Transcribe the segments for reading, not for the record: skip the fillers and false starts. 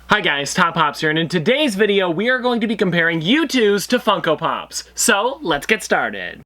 Hi guys, Top Pops here, and in today's video we are going to be comparing Youtooz to Funko Pops. So, let's get started.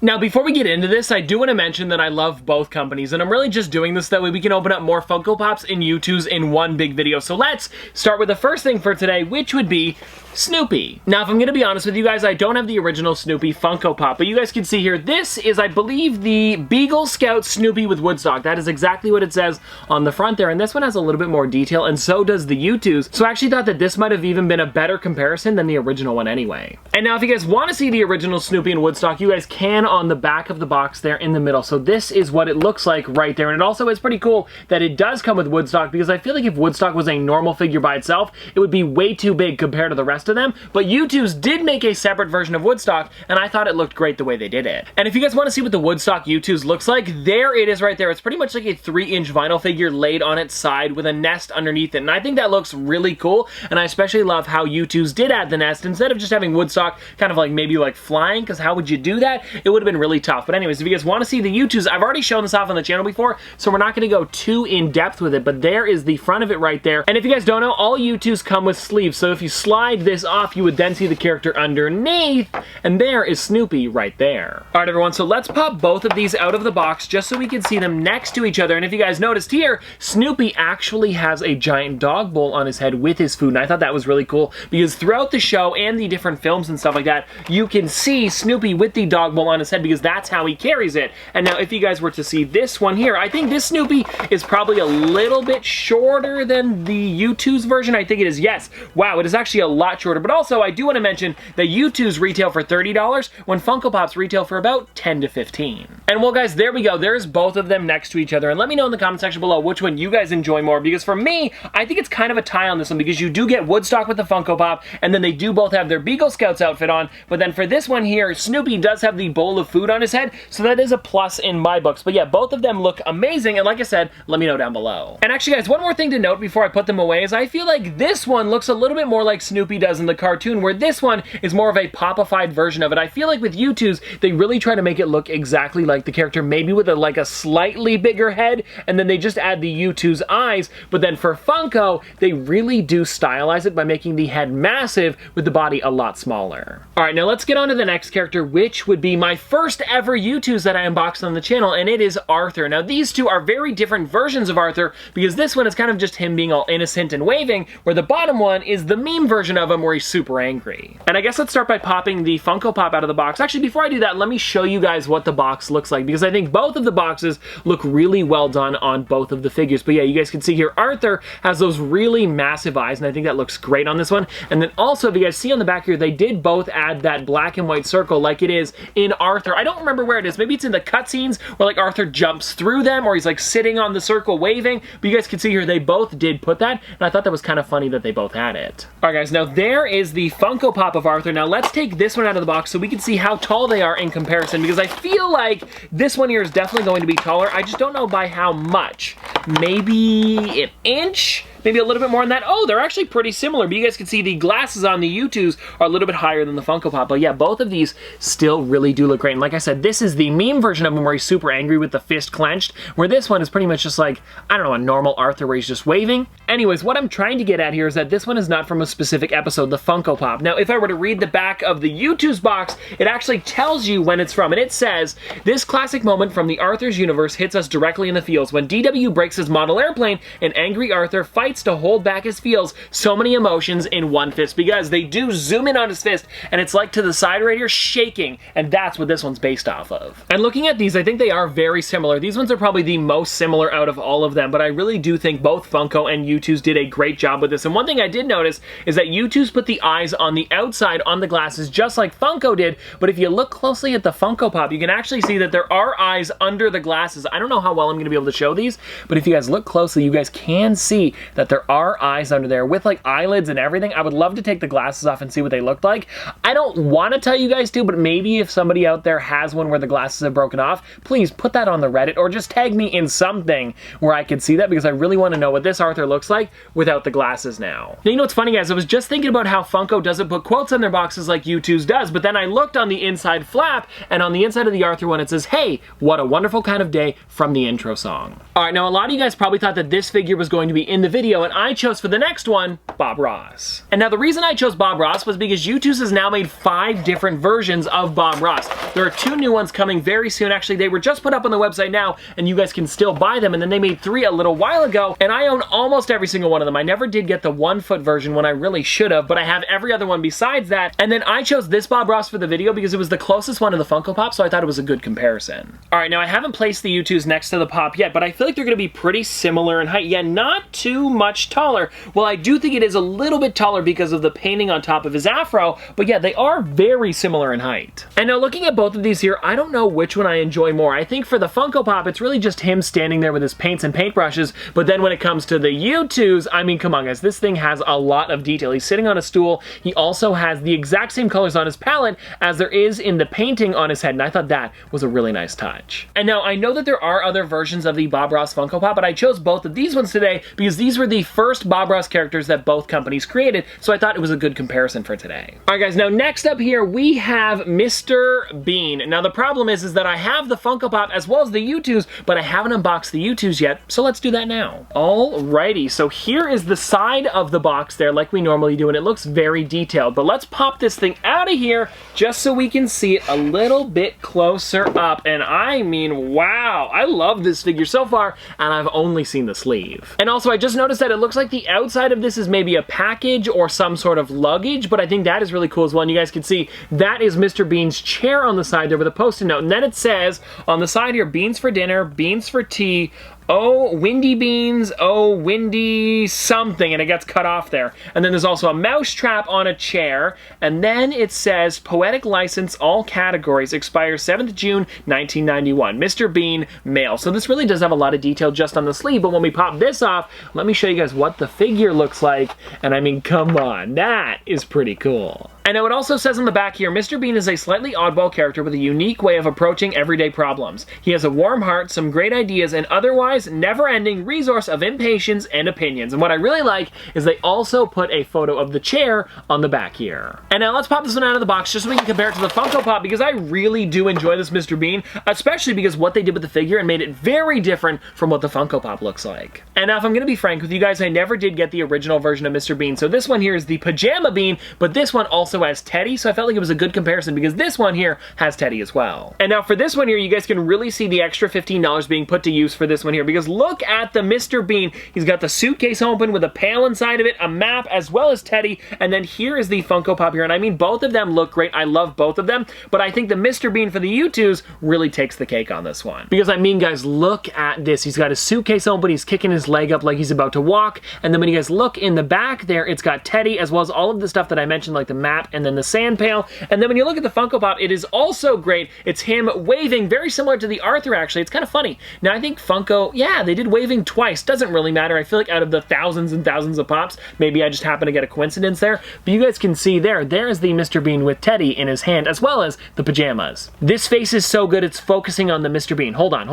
Now, before we get into this, I do want to mention that I love both companies, and I'm really just doing this that way we can open up more Funko Pops and Youtooz in one big video. So let's start with the first thing for today, which would be Snoopy. Now, if I'm gonna be honest with you guys, I don't have the original Snoopy Funko Pop, but you guys can see here, this is, I believe, the Beagle Scout Snoopy with Woodstock. That is exactly what it says on the front there, and this one has a little bit more detail, and so does the Youtooz. So I actually thought that this might have even been a better comparison than the original one anyway. And now, if you guys want to see the original Snoopy in Woodstock, you guys can on the back of the box there in the middle. So this is what it looks like right there, and it also is pretty cool that it does come with Woodstock, because I feel like if Woodstock was a normal figure by itself, it would be way too big compared to the rest of them, but Youtooz did make a separate version of Woodstock, and I thought it looked great the way they did it. And if you guys want to see what the Woodstock Youtooz looks like, there it is right there. It's pretty much like a 3-inch vinyl figure laid on its side with a nest underneath it, and I think that looks really cool, and I especially love how Youtooz did add the nest instead of just having Woodstock kind of like maybe like flying, because how would you do that? It would have been really tough. But anyways, if you guys want to see the Youtooz, I've already shown this off on the channel before, so we're not going to go too in-depth with it, but there is the front of it right there. And if you guys don't know, all Youtooz come with sleeves, so if you slide this off, you would then see the character underneath, and there is Snoopy right there. Alright everyone, so let's pop both of these out of the box just so we can see them next to each other. And if you guys noticed here, Snoopy actually has a giant dog bowl on his head with his food, and I thought that was really cool, because throughout the show and the different films and stuff like that, you can see Snoopy with the dog bowl on his head because that's how he carries it. And now if you guys were to see this one here, I think this Snoopy is probably a little bit shorter than the Youtooz version. I think it is, yes. Wow, it is actually a lot shorter, but also I do want to mention that Youtooz retail for $30 when Funko Pops retail for about $10 to $15. And well guys, there we go. There's both of them next to each other, and let me know in the comment section below which one you guys enjoy more, because for me, I think it's kind of a tie on this one, because you do get Woodstock with the Funko Pop, and then they do both have their Beagle Scouts outfit on, but then for this one here, Snoopy does have the bowl of food on his head, so that is a plus in my books. But yeah, both of them look amazing, and like I said, let me know down below. And actually guys, one more thing to note before I put them away is I feel like this one looks a little bit more like Snoopy does in the cartoon, where this one is more of a popified version of it. I feel like with Youtooz, they really try to make it look exactly like the character, maybe with a slightly bigger head, and then they just add the Youtooz eyes, but then for Funko, they really do stylize it by making the head massive with the body a lot smaller. Alright, now let's get on to the next character, which would be my first ever Youtooz that I unboxed on the channel, and it is Arthur. Now these two are very different versions of Arthur, because this one is kind of just him being all innocent and waving, where the bottom one is the meme version of him where he's super angry. And I guess let's start by popping the Funko Pop out of the box. Actually, before I do that, let me show you guys what the box looks like, because I think both of the boxes look really well done on both of the figures. But yeah, you guys can see here, Arthur has those really massive eyes, and I think that looks great on this one. And then also, if you guys see on the back here, they did both add that black and white circle like it is in Arthur. I don't remember where it is. Maybe it's in the cutscenes where like Arthur jumps through them, or he's like sitting on the circle waving. But you guys can see here, they both did put that, and I thought that was kind of funny that they both had it. Alright guys, now there is the Funko Pop of Arthur. Now let's take this one out of the box so we can see how tall they are in comparison, because I feel like this one here is definitely going to be taller. I just don't know by how much. Maybe an inch? Maybe a little bit more than that. Oh, they're actually pretty similar, but you guys can see the glasses on the Youtooz are a little bit higher than the Funko Pop. But yeah, both of these still really do look great. And like I said, this is the meme version of him where he's super angry with the fist clenched, where this one is pretty much just like, I don't know, a normal Arthur where he's just waving. Anyways, what I'm trying to get at here is that this one is not from a specific episode, the Funko Pop. Now, if I were to read the back of the Youtooz box, it actually tells you when it's from, and it says, "This classic moment from the Arthur's universe hits us directly in the feels. When DW breaks his model airplane, and angry Arthur fights to hold back his feels, so many emotions in one fist," because they do zoom in on his fist, and it's like to the side right here, shaking, and that's what this one's based off of. And looking at these, I think they are very similar. These ones are probably the most similar out of all of them, but I really do think both Funko and Youtooz did a great job with this. And one thing I did notice is that Youtooz put the eyes on the outside on the glasses just like Funko did, but if you look closely at the Funko Pop, you can actually see that there are eyes under the glasses. I don't know how well I'm going to be able to show these, but if you guys look closely, you guys can see that there are eyes under there with like eyelids and everything. I would love to take the glasses off and see what they look like. I don't want to tell you guys to, but maybe if somebody out there has one where the glasses have broken off, please put that on the Reddit or just tag me in something where I can see that, because I really want to know what this Arthur looks like without the glasses now. Now, you know what's funny, guys? I was just thinking about how Funko doesn't put quotes on their boxes like Youtooz does, but then I looked on the inside flap, and on the inside of the Arthur one it says, "Hey, what a wonderful kind of day," from the intro song. Alright, now a lot of you guys probably thought that this figure was going to be in the video, and I chose for the next one, Bob Ross. And now the reason I chose Bob Ross was because Youtooz has now made 5 different versions of Bob Ross. There are 2 new ones coming very soon. Actually, they were just put up on the website now, and you guys can still buy them, and then they made 3 a little while ago, and I own almost every single one of them. I never did get the 1-foot version when I really should have, but I have every other one besides that, and then I chose this Bob Ross for the video because it was the closest one to the Funko Pop, so I thought it was a good comparison. Alright, now I haven't placed the Youtooz next to the Pop yet, but I feel like they're going to be pretty similar in height. Yeah, not too much taller. Well, I do think it is a little bit taller because of the painting on top of his afro, but yeah, they are very similar in height. And now looking at both of these here, I don't know which one I enjoy more. I think for the Funko Pop, it's really just him standing there with his paints and paintbrushes, but then when it comes to the Youtooz, I mean, come on guys, this thing has a lot of detail. He's sitting on a stool. He also has the exact same colors on his palette as there is in the painting on his head, and I thought that was a really nice touch. And now I know that there are other versions of the Bob Ross Funko Pop, but I chose both of these ones today because these were the first Bob Ross characters that both companies created, so I thought it was a good comparison for today. Alright guys, now next up here we have Mr. Bean. Now the problem is that I have the Funko Pop as well as the Youtooz, but I haven't unboxed the Youtooz yet, so let's do that now. Alrighty, so here is the side of the box there like we normally do, and it looks very detailed, but let's pop this thing out of here just so we can see it a little bit closer up, and I mean, wow, I love this figure so far, and I've only seen the sleeve. And also, I just noticed that it looks like the outside of this is maybe a package or some sort of luggage, but I think that is really cool as well, and you guys can see that is Mr. Bean's chair on the side there with a post-it note, and then it says on the side here, beans for dinner, beans for tea, oh, windy beans, oh, windy something, and it gets cut off there. And then there's also a mouse trap on a chair, and then it says, poetic license, all categories, expires 7th June, 1991. Mr. Bean, male. So this really does have a lot of detail just on the sleeve, but when we pop this off, let me show you guys what the figure looks like, and I mean, come on, that is pretty cool. And now it also says on the back here, Mr. Bean is a slightly oddball character with a unique way of approaching everyday problems. He has a warm heart, some great ideas, and otherwise never-ending resource of impatience and opinions. And what I really like is they also put a photo of the chair on the back here. And now let's pop this one out of the box just so we can compare it to the Funko Pop, because I really do enjoy this Mr. Bean, especially because what they did with the figure and made it very different from what the Funko Pop looks like. And now if I'm going to be frank with you guys, I never did get the original version of Mr. Bean, so this one here is the Pajama Bean, but this one also has Teddy, so I felt like it was a good comparison because this one here has Teddy as well. And now for this one here, you guys can really see the extra $15 being put to use for this one here, because look at the Mr. Bean. He's got the suitcase open with a pail inside of it, a map, as well as Teddy, and then here is the Funko Pop here, and I mean, both of them look great. I love both of them, but I think the Mr. Bean for the Youtooz really takes the cake on this one. Because I mean, guys, look at this. He's got his suitcase open, he's kicking his leg up like he's about to walk, and then when you guys look in the back there, it's got Teddy, as well as all of the stuff that I mentioned, like the map and then the sand pail. And then when you look at the Funko Pop, it is also great. It's him waving, very similar to the Arthur, actually. It's kind of funny. Now, I think Funko, yeah, they did waving twice. Doesn't really matter. I feel like out of the thousands and thousands of Pops, maybe I just happen to get a coincidence there. But you guys can see there's the Mr. Bean with Teddy in his hand, as well as the pajamas. This face is so good, it's focusing on the Mr. Bean. Hold on.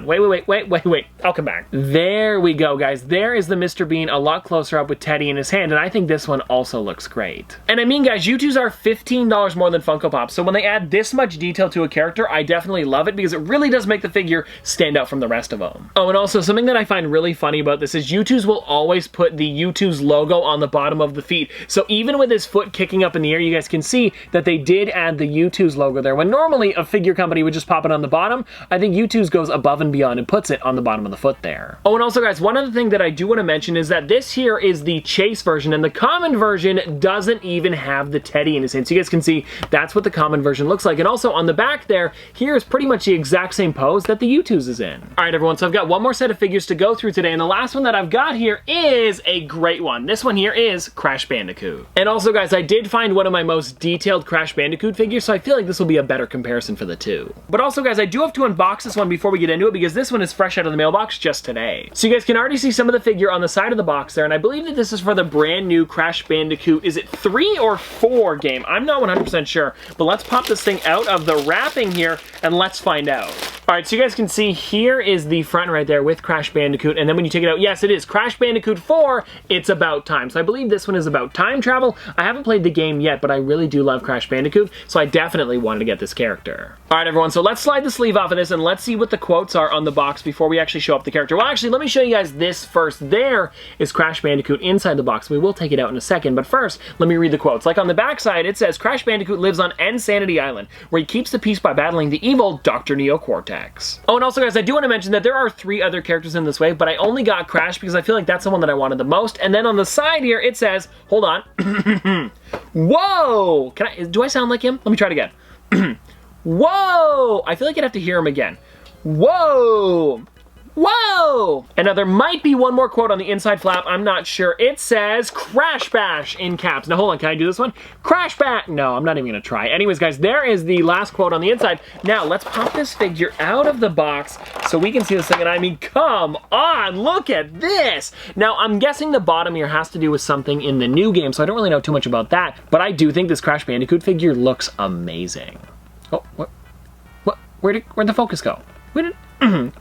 Wait. I'll come back. There we go, guys. There is the Mr. Bean a lot closer up with Teddy in his hand, and I think this one also looks great. And I mean, guys, Youtooz are $15 more than Funko Pop, so when they add this much detail to a character, I definitely love it because it really does make the figure stand out from the rest of them. Oh, and also something that I find really funny about this is Youtooz will always put the Youtooz logo on the bottom of the feet. So even with his foot kicking up in the air, you guys can see that they did add the Youtooz logo there. When normally a figure company would just pop it on the bottom, I think Youtooz goes above and beyond and puts it on the bottom of the foot there. Oh, and also, guys, one other thing that I do want to mention is that this here is the chase version, and the common version doesn't even have have the teddy in his hand. So you guys can see that's what the common version looks like. And also on the back there, here is pretty much the exact same pose that the Youtooz is in. All right, everyone, so I've got one more set of figures to go through today, and the last one that I've got here is a great one. This one here is Crash Bandicoot. And also, guys, I did find one of my most detailed Crash Bandicoot figures, so I feel like this will be a better comparison for the two. But also, guys, I do have to unbox this one before we get into it, because this one is fresh out of the mailbox just today. So you guys can already see some of the figure on the side of the box there, and I believe that this is for the brand new Crash Bandicoot, is it 3 or 4 game? I'm not 100% sure, but let's pop this thing out of the wrapping here, and let's find out. All right, so you guys can see here is the front right there with Crash Bandicoot, and then when you take it out, yes, it is Crash Bandicoot 4, It's About Time. So I believe this one is about time travel. I haven't played the game yet, but I really do love Crash Bandicoot, so I definitely wanted to get this character. All right, everyone, so let's slide the sleeve off of this, and let's see what the quotes are on the box before we actually show up the character. Well, actually, let me show you guys this first. There is Crash Bandicoot inside the box. We will take it out in a second, but first, let me read the quotes. Like on the back side, it says, Crash Bandicoot lives on Insanity Island, where he keeps the peace by battling the evil Dr. Neocortex. Oh, and also, guys, I do want to mention that there are 3 other characters in this wave, but I only got Crash because I feel like that's the one that I wanted the most. And then on the side here, it says, hold on. Whoa! Do I sound like him? Let me try it again. Whoa! I feel like I'd have to hear him again. Whoa! Whoa! And now there might be one more quote on the inside flap. I'm not sure. It says Crash Bash in caps. Now hold on, can I do this one? Crash Bash! No, I'm not even gonna try. Anyways, guys, there is the last quote on the inside. Now let's pop this figure out of the box so we can see this thing. And I mean, come on, look at this! Now I'm guessing the bottom here has to do with something in the new game, so I don't really know too much about that. But I do think this Crash Bandicoot figure looks amazing. Oh, where'd the focus go?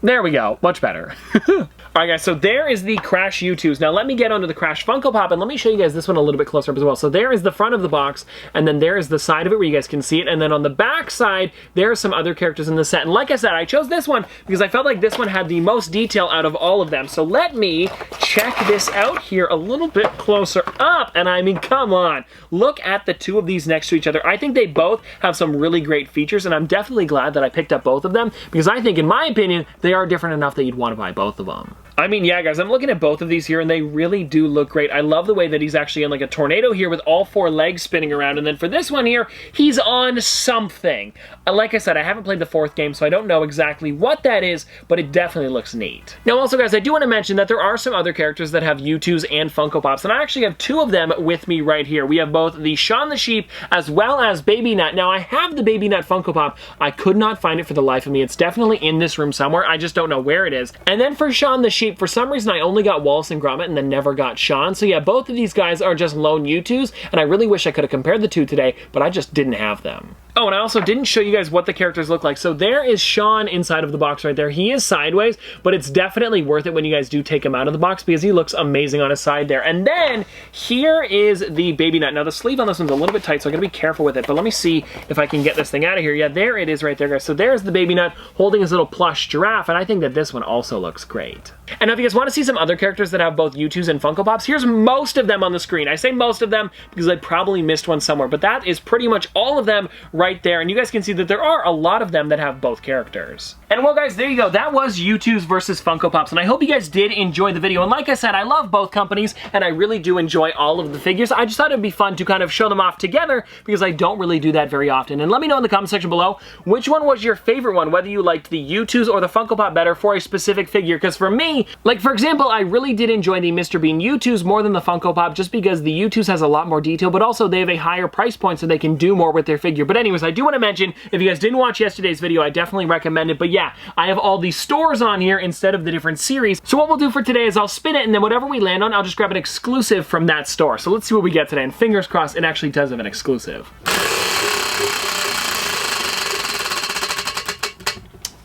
There we go, much better. Alright guys, so there is the Crash Youtooz. Now let me get onto the Crash Funko Pop and let me show you guys this one a little bit closer up as well. So there is the front of the box, and then there is the side of it where you guys can see it, and then on the back side, there are some other characters in the set. And like I said, I chose this one because I felt like this one had the most detail out of all of them. So let me check this out here a little bit closer up, and I mean, come on. Look at the 2 of these next to each other. I think they both have some really great features, and I'm definitely glad that I picked up both of them because I think, in my opinion, they are different enough that you'd want to buy both of them. I mean, yeah, guys, I'm looking at both of these here, and they really do look great. I love the way that he's actually in like a tornado here with all 4 legs spinning around, and then for this one here, he's on something. Like I said, I haven't played the 4th game, so I don't know exactly what that is, but it definitely looks neat. Now, also, guys, I do want to mention that there are some other characters that have Youtooz and Funko Pops, and I actually have 2 of them with me right here. We have both the Shaun the Sheep as well as Baby Nut. Now, I have the Baby Nut Funko Pop. I could not find it for the life of me. It's definitely in this room somewhere. I just don't know where it is. And then for Shaun the Sheep, for some reason, I only got Wallace and Gromit and then never got Shaun. So yeah, both of these guys are just lone Youtooz, and I really wish I could have compared the 2 today, but I just didn't have them. Oh, and I also didn't show you guys what the characters look like. So there is Shaun inside of the box right there. He is sideways, but it's definitely worth it when you guys do take him out of the box because he looks amazing on his side there. And then here is the Baby Nut. Now the sleeve on this one's a little bit tight, so I'm gonna be careful with it, but let me see if I can get this thing out of here. Yeah, there it is right there, guys. So there's the Baby Nut holding his little plush giraffe, and I think that this one also looks great. And now if you guys want to see some other characters that have both Youtooz and Funko Pops, here's most of them on the screen. I say most of them because I probably missed one somewhere, but that is pretty much all of them right there. And you guys can see that there are a lot of them that have both characters. And well, guys, there you go. That was Youtooz versus Funko Pops. And I hope you guys did enjoy the video. And like I said, I love both companies, and I really do enjoy all of the figures. I just thought it'd be fun to kind of show them off together because I don't really do that very often. And let me know in the comment section below which one was your favorite one, whether you liked the Youtooz or the Funko Pop better for a specific figure. Because for me, like for example, I really did enjoy the Mr. Bean Youtooz more than the Funko Pop just because the Youtooz has a lot more detail, but also they have a higher price point so they can do more with their figure. But anyways, I do want to mention, if you guys didn't watch yesterday's video, I definitely recommend it. But yeah, I have all these stores on here instead of the different series. So what we'll do for today is I'll spin it, and then whatever we land on, I'll just grab an exclusive from that store. So let's see what we get today, and fingers crossed it actually does have an exclusive.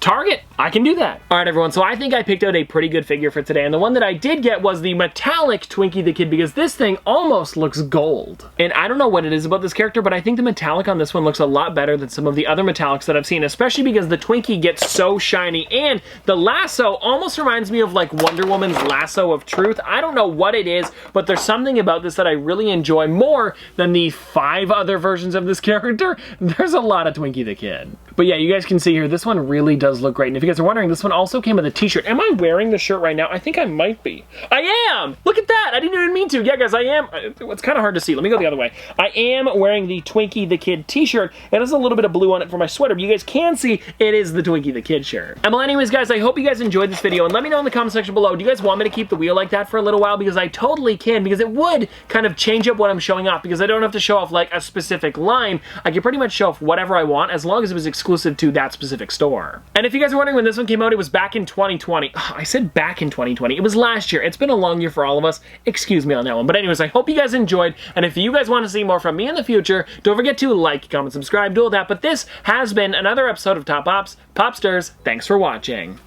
Target. I can do that. All right, everyone, so I think I picked out a pretty good figure for today, and the one that I did get was the metallic Twinkie the Kid because this thing almost looks gold. And I don't know what it is about this character, but I think the metallic on this one looks a lot better than some of the other metallics that I've seen, especially because the Twinkie gets so shiny, and the lasso almost reminds me of like Wonder Woman's lasso of truth. I don't know what it is, but there's something about this that I really enjoy more than the 5 other versions of this character. There's a lot of Twinkie the Kid. But yeah, you guys can see here, this one really does look great. And if you guys are wondering, this one also came with a t-shirt. Am I wearing the shirt right now? I think I might be. I am! Look at that! I didn't even mean to. Yeah, guys, I am. It's kind of hard to see. Let me go the other way. I am wearing the Twinkie the Kid t-shirt. It has a little bit of blue on it for my sweater, but you guys can see it is the Twinkie the Kid shirt. Well, anyways, guys, I hope you guys enjoyed this video, and let me know in the comment section below, do you guys want me to keep the wheel like that for a little while? Because I totally can, because it would kind of change up what I'm showing off, because I don't have to show off like a specific line. I can pretty much show off whatever I want as long as it was exclusive to that specific store. And if you guys are wondering when this one came out, it was back in 2020. I said back in 2020. It was last year. It's been a long year for all of us. Excuse me on that one. But anyways, I hope you guys enjoyed, and if you guys want to see more from me in the future, don't forget to like, comment, subscribe, do all that. But this has been another episode of Top Pops, Popsters. Thanks for watching.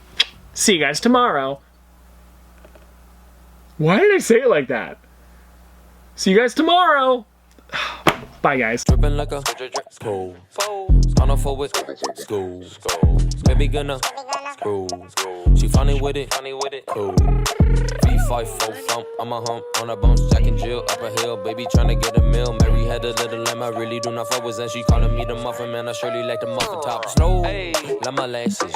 See you guys tomorrow. Why did I say it like that? See you guys tomorrow. Bye, guys. Dripping like a school. On a forward school. Baby gonna screw. She funny with it. Cool. V5 full thump. I'm a hump on a bounce. Jack and Jill up a hill. Baby tryna get a meal. Mary had a little lamb. I really do not fuck with, and she calling me the muffin man. I surely like the muffin top. Snow. Like my lashes.